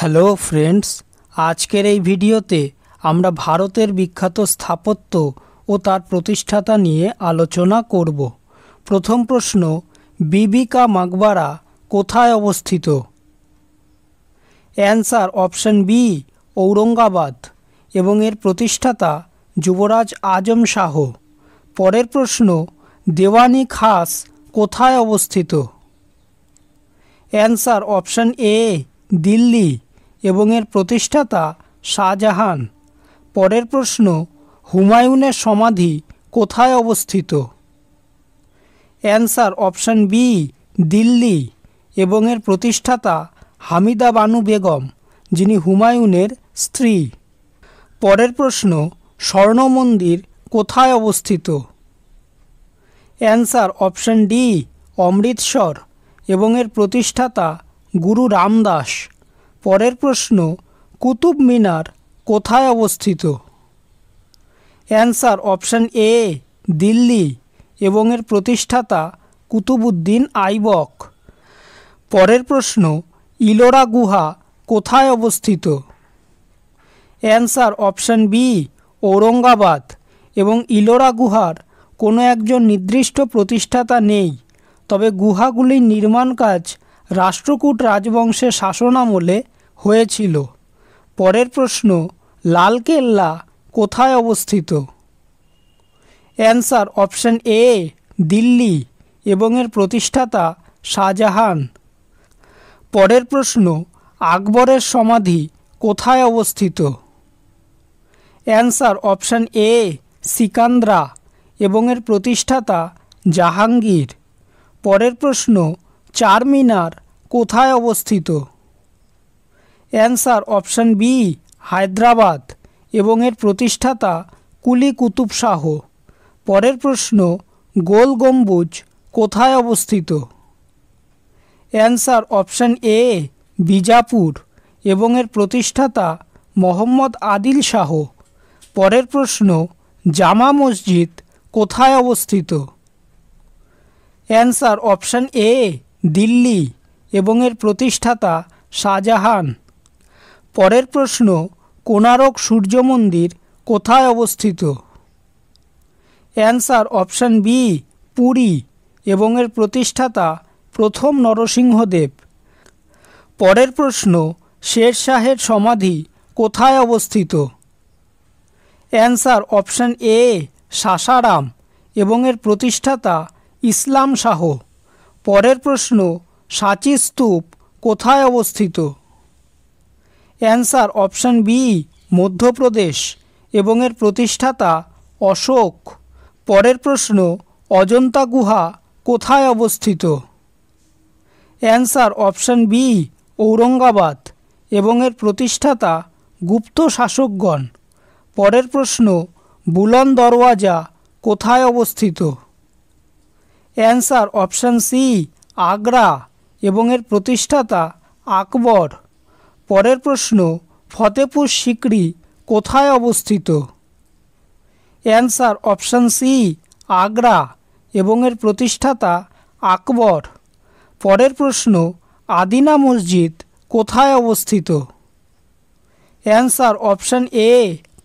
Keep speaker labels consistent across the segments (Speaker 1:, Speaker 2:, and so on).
Speaker 1: Hello friends, আজকের এই ভিডিওতে আমরা ভারতের বিখ্যাত স্থাপত্য ও তার প্রতিষ্ঠাতা নিয়ে আলোচনা করব। প্রথম প্রশ্ন, বিবি কা মাকবারা কোথায় অবস্থিত? অ্যান্সার অপশন বি, ঔরঙ্গাবাদ, এবং এর প্রতিষ্ঠাতা যুবরাজ আজম শাহ। পরের প্রশ্ন, দেওয়ানি খাস কোথায় অবস্থিত? অ্যান্সার অপশন এ, দিল্লি, এবং এর প্রতিষ্ঠাতা শাহজাহান। পরের প্রশ্ন, হুমায়ুনের সমাধি কোথায় অবস্থিত? অ্যান্সার অপশন বি, দিল্লি, এবং এর প্রতিষ্ঠাতা হামিদা বানু বেগম, যিনি হুমায়ুনের স্ত্রী। পরের প্রশ্ন, স্বর্ণ মন্দির কোথায় অবস্থিত? অ্যান্সার অপশন ডি, অমৃতসর, এবং এর প্রতিষ্ঠাতা গুরু রামদাস। পরের প্রশ্ন, কুতুব মিনার কোথায় অবস্থিত? অ্যান্সার অপশন এ, দিল্লি, এবং এর প্রতিষ্ঠাতা কুতুবউদ্দিন আইবক। পরের প্রশ্ন, ইলোরা গুহা কোথায় অবস্থিত? অ্যান্সার অপশন বি, ঔরঙ্গাবাদ, এবং ইলোরা গুহার কোনো একজন নির্দিষ্ট প্রতিষ্ঠাতা নেই, তবে গুহাগুলির নির্মাণ কাজ রাষ্ট্রকূট রাজবংশের শাসনামলে হয়েছিল। পরের প্রশ্ন, লালকেল্লা কোথায় অবস্থিত? অ্যান্সার অপশন এ, দিল্লি, এবং এর প্রতিষ্ঠাতা শাহজাহান। পরের প্রশ্ন, আকবরের সমাধি কোথায় অবস্থিত? অ্যান্সার অপশন এ, সিকান্দ্রা, এবং এর প্রতিষ্ঠাতা জাহাঙ্গীর। পরের প্রশ্ন, চারমিনার কোথায় অবস্থিত? অ্যান্সার অপশন বি, হায়দ্রাবাদ, এবং এর প্রতিষ্ঠাতা কুলি কুতুব শাহ। পরের প্রশ্ন, গোল গম্বুজ কোথায় অবস্থিত? অ্যান্সার অপশন এ, বিজাপুর, এবং এর প্রতিষ্ঠাতা মোহাম্মদ আদিল শাহ। পরের প্রশ্ন, জামা মসজিদ কোথায় অবস্থিত? অ্যান্সার অপশন এ, দিল্লি, এবং এর প্রতিষ্ঠাতা শাহজাহান। পরের প্রশ্ন, কোণারক সূর্য মন্দির কোথায় অবস্থিত? অ্যান্সার অপশন বি, পুরী, এবং এর প্রতিষ্ঠাতা প্রথম নরসিংহদেব। পরের প্রশ্ন, শের শাহের সমাধি কোথায় অবস্থিত? অ্যান্সার অপশন এ, সাসারাম, এবং এর প্রতিষ্ঠাতা ইসলাম শাহ। পরের প্রশ্ন, সাঁচি স্তূপ কোথায় অবস্থিত? অ্যান্সার অপশন বি, মধ্যপ্রদেশ, এবং এর প্রতিষ্ঠাতা অশোক। পরের প্রশ্ন, অজন্তা গুহা কোথায় অবস্থিত? অ্যান্সার অপশন বি, ঔরঙ্গাবাদ, এবং এর প্রতিষ্ঠাতা গুপ্ত শাসকগণ। পরের প্রশ্ন, বুলন্দ দরওয়াজা কোথায় অবস্থিত? অ্যান্সার অপশন সি, আগ্রা, এবং এর প্রতিষ্ঠাতা আকবর। পরের প্রশ্ন, ফতেপুর সিকরি কোথায় অবস্থিত? অ্যান্সার অপশন সি, আগ্রা, এবং এর প্রতিষ্ঠাতা আকবর। পরের প্রশ্ন, আদিনা মসজিদ কোথায় অবস্থিত? অ্যান্সার অপশন এ,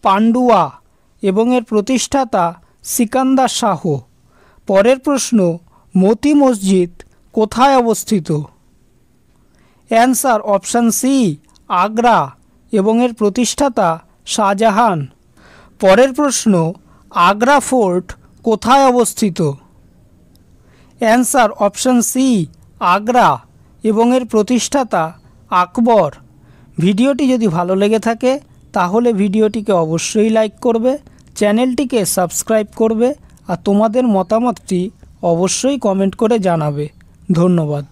Speaker 1: পান্ডুয়া, এবং এর প্রতিষ্ঠাতা সিকান্দার শাহ। পরের প্রশ্ন, মতি মসজিদ কোথায় অবস্থিত? অ্যান্সার অপশন সি, আগ্রা, এবং এর প্রতিষ্ঠাতা শাহজাহান। পরের প্রশ্ন, আগ্রা ফোর্ট কোথায় অবস্থিত? অ্যান্সার অপশন সি, আগ্রা, এবং এর প্রতিষ্ঠাতা আকবর। ভিডিওটি যদি ভালো লেগে থাকে তাহলে ভিডিওটিকে অবশ্যই লাইক করবে, চ্যানেলটিকে সাবস্ক্রাইব করবে, আর তোমাদের মতামতটি অবশ্যই কমেন্ট করে জানাবে। ধন্যবাদ।